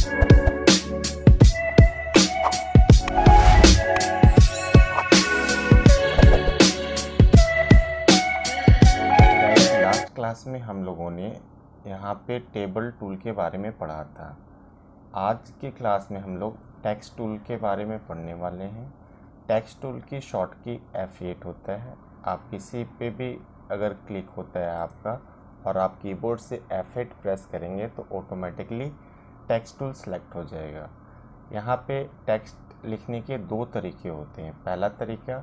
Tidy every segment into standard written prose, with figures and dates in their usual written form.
Last class में हम लोगों ने यहाँ पे टेबल टूल के बारे में पढ़ा था। आज की क्लास में हम लोग टेक्स्ट टूल के बारे में पढ़ने वाले हैं। टेक्स्ट टूल की शॉर्ट की F8 होता है। आप किसी पे भी अगर क्लिक होता है आपका और आप कीबोर्ड से F8 प्रेस करेंगे तो ऑटोमेटिकली टेक्स्ट टूल सेलेक्ट हो जाएगा। यहाँ पे टेक्स्ट लिखने के दो तरीके होते हैं। पहला तरीका,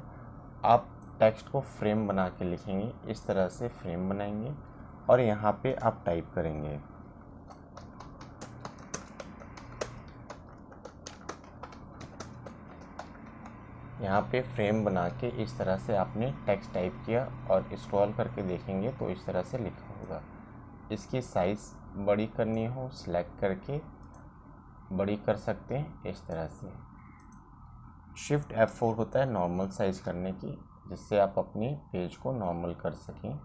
आप टेक्स्ट को फ्रेम बना के लिखेंगे, इस तरह से फ्रेम बनाएंगे और यहाँ पे आप टाइप करेंगे। यहाँ पे फ्रेम बना के इस तरह से आपने टेक्स्ट टाइप किया और स्क्रॉल करके देखेंगे तो इस तरह से लिखा होगा। इसकी साइज़ बड़ी करनी हो सिलेक्ट करके बड़ी कर सकते हैं इस तरह से। शिफ्ट F4 होता है नॉर्मल साइज़ करने की, जिससे आप अपने पेज को नॉर्मल कर सकें।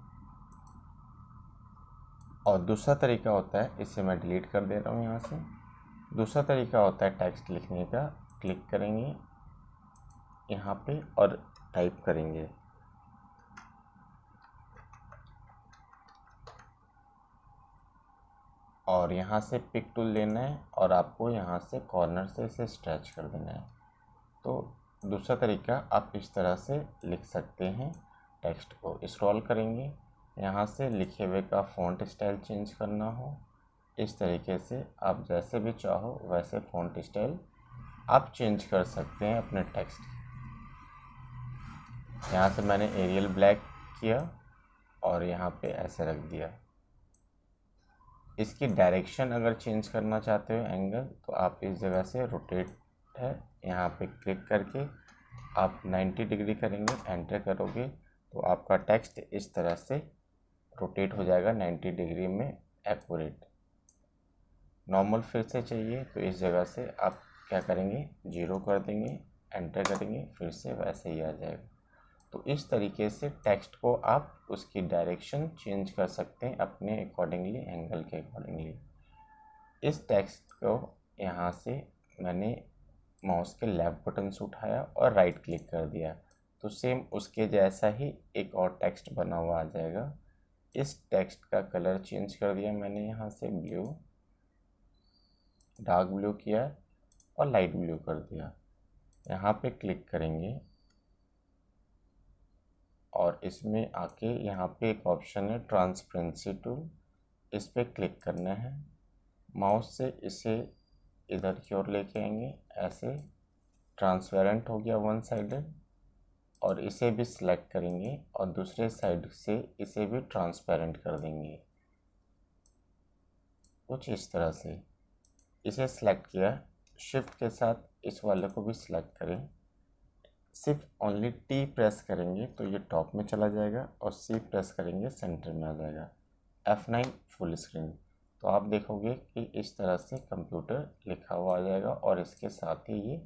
और दूसरा तरीका होता है, इसे मैं डिलीट कर दे रहा हूँ यहाँ से। दूसरा तरीका होता है टेक्स्ट लिखने का, क्लिक करेंगे यहाँ पे और टाइप करेंगे। और यहाँ से पिक टूल लेना है और आपको यहाँ से कॉर्नर से इसे स्ट्रेच कर देना है। तो दूसरा तरीका आप इस तरह से लिख सकते हैं। टेक्स्ट को स्क्रॉल करेंगे, यहाँ से लिखे हुए का फ़ॉन्ट स्टाइल चेंज करना हो, इस तरीके से आप जैसे भी चाहो वैसे फ़ॉन्ट स्टाइल आप चेंज कर सकते हैं अपने टेक्स्ट। यहाँ से मैंने एरियल ब्लैक किया और यहाँ पे ऐसे रख दिया। इसकी डायरेक्शन अगर चेंज करना चाहते हो एंगल, तो आप इस जगह से रोटेट है, यहाँ पे क्लिक करके आप 90 डिग्री करेंगे, एंटर करोगे तो आपका टेक्स्ट इस तरह से रोटेट हो जाएगा 90 डिग्री में एक्यूरेट। नॉर्मल फिर से चाहिए तो इस जगह से आप क्या करेंगे, 0 कर देंगे, एंटर करेंगे, फिर से वैसे ही आ जाएगा। तो इस तरीके से टेक्स्ट को आप उसकी डायरेक्शन चेंज कर सकते हैं अपने अकॉर्डिंगली, एंगल के अकॉर्डिंगली। इस टेक्स्ट को यहाँ से मैंने माउस के लेफ्ट बटन से उठाया और राइट क्लिक कर दिया, तो सेम उसके जैसा ही एक और टेक्स्ट बना हुआ आ जाएगा। इस टेक्स्ट का कलर चेंज कर दिया मैंने, यहाँ से ब्लू, डार्क ब्लू किया और लाइट ब्लू कर दिया। यहाँ पे क्लिक करेंगे और इसमें आके यहाँ पे एक ऑप्शन है ट्रांसपेरेंसी टूल, इस पर क्लिक करना है। माउस से इसे इधर की ओर लेके आएंगे, ऐसे ट्रांसपेरेंट हो गया वन साइडेड, और इसे भी सिलेक्ट करेंगे और दूसरे साइड से इसे भी ट्रांसपेरेंट कर देंगे कुछ इस तरह से। इसे सिलेक्ट किया, शिफ्ट के साथ इस वाले को भी सिलेक्ट करें, सिर्फ ओनली T प्रेस करेंगे तो ये टॉप में चला जाएगा और C प्रेस करेंगे सेंटर में आ जाएगा। F9 फुल स्क्रीन, तो आप देखोगे कि इस तरह से कंप्यूटर लिखा हुआ आ जाएगा और इसके साथ ही ये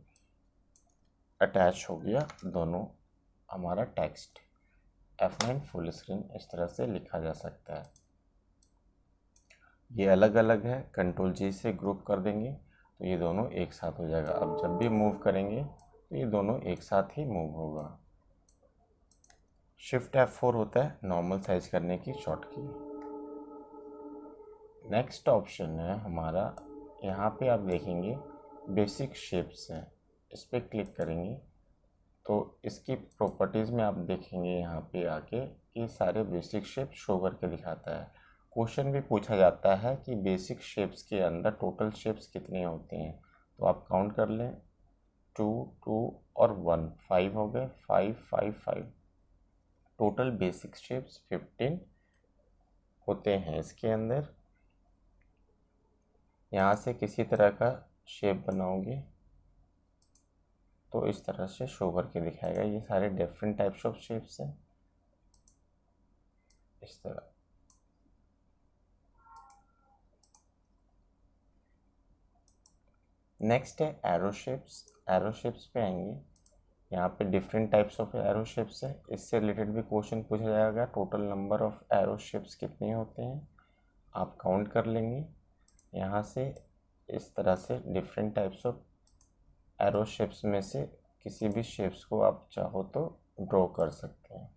अटैच हो गया दोनों हमारा टेक्स्ट। F9 फुल स्क्रीन इस तरह से लिखा जा सकता है। ये अलग अलग है, कंट्रोल G से ग्रुप कर देंगे तो ये दोनों एक साथ हो जाएगा। अब जब भी मूव करेंगे तो ये दोनों एक साथ ही मूव होगा। शिफ्ट F4 होता है नॉर्मल साइज करने की शॉर्ट की। नेक्स्ट ऑप्शन है हमारा, यहाँ पे आप देखेंगे बेसिक शेप्स हैं, इस पर क्लिक करेंगे तो इसकी प्रॉपर्टीज़ में आप देखेंगे यहाँ पे आके कि सारे बेसिक शेप शो करके दिखाता है। क्वेश्चन भी पूछा जाता है कि बेसिक शेप्स के अंदर टोटल शेप्स कितने होते हैं, तो आप काउंट कर लें, 2 2 और 1 5 हो गए, 5 5 5, टोटल बेसिक शेप्स 15 होते हैं इसके अंदर। यहाँ से किसी तरह का शेप बनाओगे तो इस तरह से शो करके दिखाएगा। ये सारे डिफरेंट टाइप्स ऑफ शेप्स हैं इस तरह। नेक्स्ट है एरो शेप्स। एरो शेप्स पे आएंगे, यहाँ पे different types of arrow shapes है, इससे रिलेटेड भी क्वेश्चन पूछा जाएगा। Total number of arrow shapes कितने होते हैं आप काउंट कर लेंगे। यहाँ से इस तरह से different types of arrow shapes में से किसी भी शेप्स को आप चाहो तो ड्रॉ कर सकते हैं,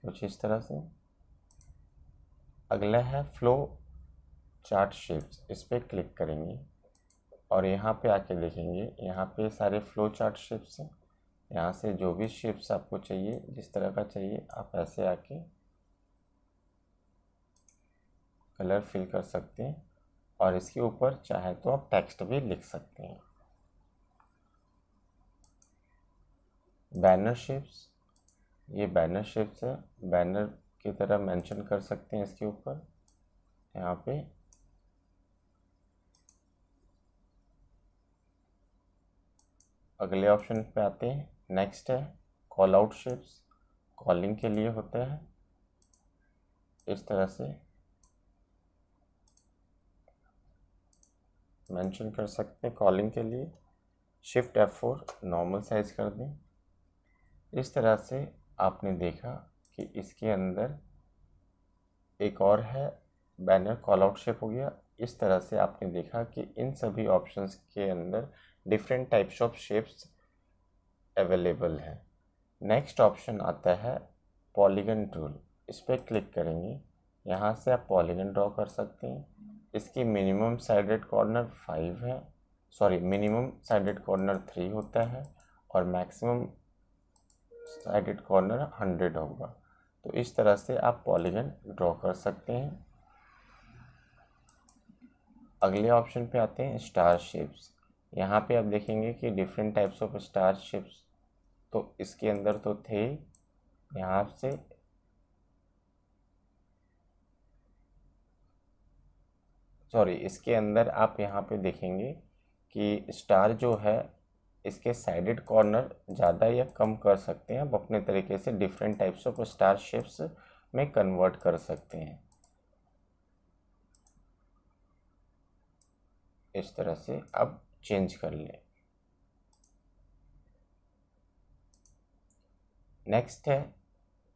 कुछ इस तरह से। अगला है फ्लो चार्ट शेप्स, इस पर क्लिक करेंगे और यहाँ पे आके देखेंगे, यहाँ पे सारे फ्लो चार्ट शेप्स हैं। यहाँ से जो भी शेप्स आपको चाहिए, जिस तरह का चाहिए, आप ऐसे आके कलर फिल कर सकते हैं और इसके ऊपर चाहे तो आप टेक्स्ट भी लिख सकते हैं। बैनर शेप्स, ये बैनर शेप्स है, बैनर की तरह मेंशन कर सकते हैं इसके ऊपर। यहाँ पे अगले ऑप्शन पे आते हैं, नेक्स्ट है कॉल आउट शेप्स, कॉलिंग के लिए होते हैं। इस तरह से मेंशन कर सकते हैं कॉलिंग के लिए। शिफ्ट F4 नॉर्मल साइज कर दें। इस तरह से आपने देखा कि इसके अंदर एक और है बैनर कॉल आउट शेप हो गया। इस तरह से आपने देखा कि इन सभी ऑप्शंस के अंदर different types of shapes available हैं। नेक्स्ट ऑप्शन आता है पॉलीगन टूल, इस पर क्लिक करेंगे। यहाँ से आप पॉलीगन ड्रॉ कर सकते हैं। इसकी मिनिमम साइडेड कॉर्नर 5 है, मिनिमम साइडेड कॉर्नर 3 होता है और मैक्सिमम साइडेड कॉर्नर 100 होगा। तो इस तरह से आप पॉलीगन ड्रॉ कर सकते हैं। अगले ऑप्शन पे आते हैं स्टार शेप्स। यहाँ पे आप देखेंगे कि different types of star shapes तो इसके अंदर तो थे। यहाँ से इसके अंदर आप यहाँ पे देखेंगे कि स्टार जो है इसके साइडेड कॉर्नर ज़्यादा या कम कर सकते हैं। आप अपने तरीके से different types of star shapes में कन्वर्ट कर सकते हैं। इस तरह से आप चेंज कर लें। नेक्स्ट है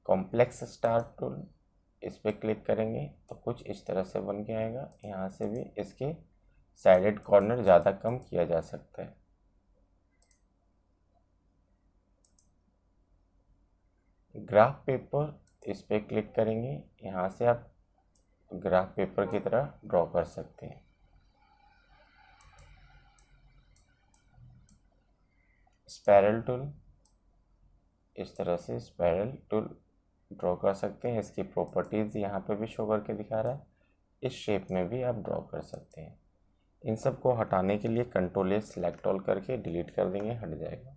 कॉम्प्लेक्स स्टार टूल, इस पर क्लिक करेंगे तो कुछ इस तरह से बन के आएगा। यहाँ से भी इसके साइडेड कॉर्नर ज़्यादा कम किया जा सकता है। ग्राफ पेपर, इस पर क्लिक करेंगे। यहाँ से आप ग्राफ पेपर की तरह ड्रॉ कर सकते हैं। स्पाइरल टूल, इस तरह से स्पाइरल टूल ड्रॉ कर सकते हैं। इसकी प्रॉपर्टीज़ यहाँ पे भी शो करके दिखा रहा है। इस शेप में भी आप ड्रॉ कर सकते हैं। इन सब को हटाने के लिए कंट्रोल A सेलेक्ट ऑल करके डिलीट कर देंगे, हट जाएगा।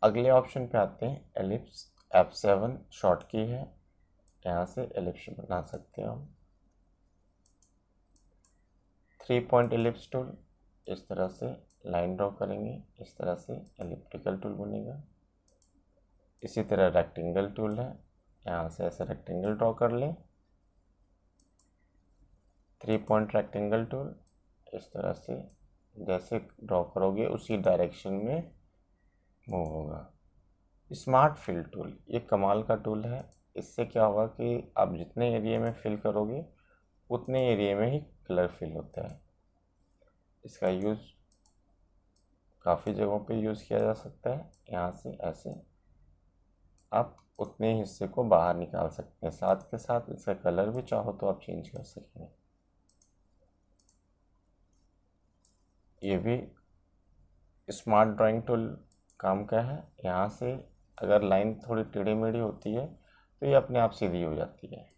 अगले ऑप्शन पे आते हैं एलिप्स, F7 शॉर्ट की है। यहाँ से एलिप्स बना सकते हैं हम। 3 पॉइंट एलिप्स टूल, इस तरह से लाइन ड्रॉ करेंगे, इस तरह से एलिप्टिकल टूल बनेगा। इसी तरह रेक्टेंगल टूल है, यहाँ से ऐसे रेक्टेंगल ड्रॉ कर लें। 3 पॉइंट रेक्टेंगल टूल, इस तरह से जैसे ड्रॉ करोगे उसी डायरेक्शन में मूव होगा। स्मार्ट फिल टूल, ये कमाल का टूल है। इससे क्या होगा कि आप जितने एरिया में फिल करोगे उतने एरिया में ही कलर फिल होता है। इसका यूज़ काफ़ी जगहों पे यूज़ किया जा सकता है। यहाँ से ऐसे आप उतने हिस्से को बाहर निकाल सकते हैं। साथ के साथ इसका कलर भी चाहो तो आप चेंज कर सकेंगे। ये भी स्मार्ट ड्राइंग टूल काम का है। यहाँ से अगर लाइन थोड़ी टेढ़ी मेढ़ी होती है तो ये अपने आप सीधी हो जाती है।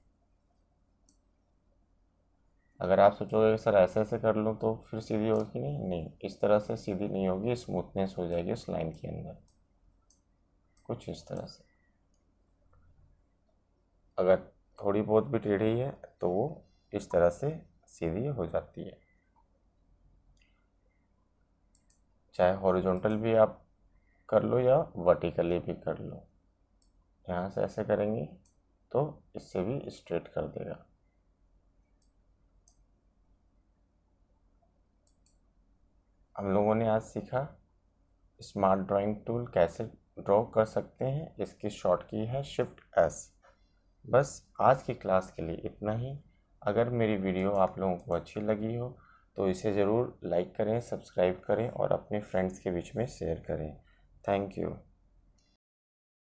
अगर आप सोचोगे सर ऐसे ऐसे कर लूँ तो फिर सीधी होगी, नहीं, इस तरह से सीधी नहीं होगी, स्मूथनेस हो जाएगी उस लाइन के अंदर, कुछ इस तरह से। अगर थोड़ी बहुत भी टेढ़ी है तो वो इस तरह से सीधी हो जाती है। चाहे हॉरिजॉन्टल भी आप कर लो या वर्टिकली भी कर लो। यहाँ से ऐसे करेंगे तो इससे भी स्ट्रेट कर देगा। हम लोगों ने आज सीखा स्मार्ट ड्राइंग टूल कैसे ड्रॉ कर सकते हैं। इसकी शॉर्ट की है Shift S। बस आज की क्लास के लिए इतना ही। अगर मेरी वीडियो आप लोगों को अच्छी लगी हो तो इसे ज़रूर लाइक करें, सब्सक्राइब करें और अपने फ्रेंड्स के बीच में शेयर करें। Thank you.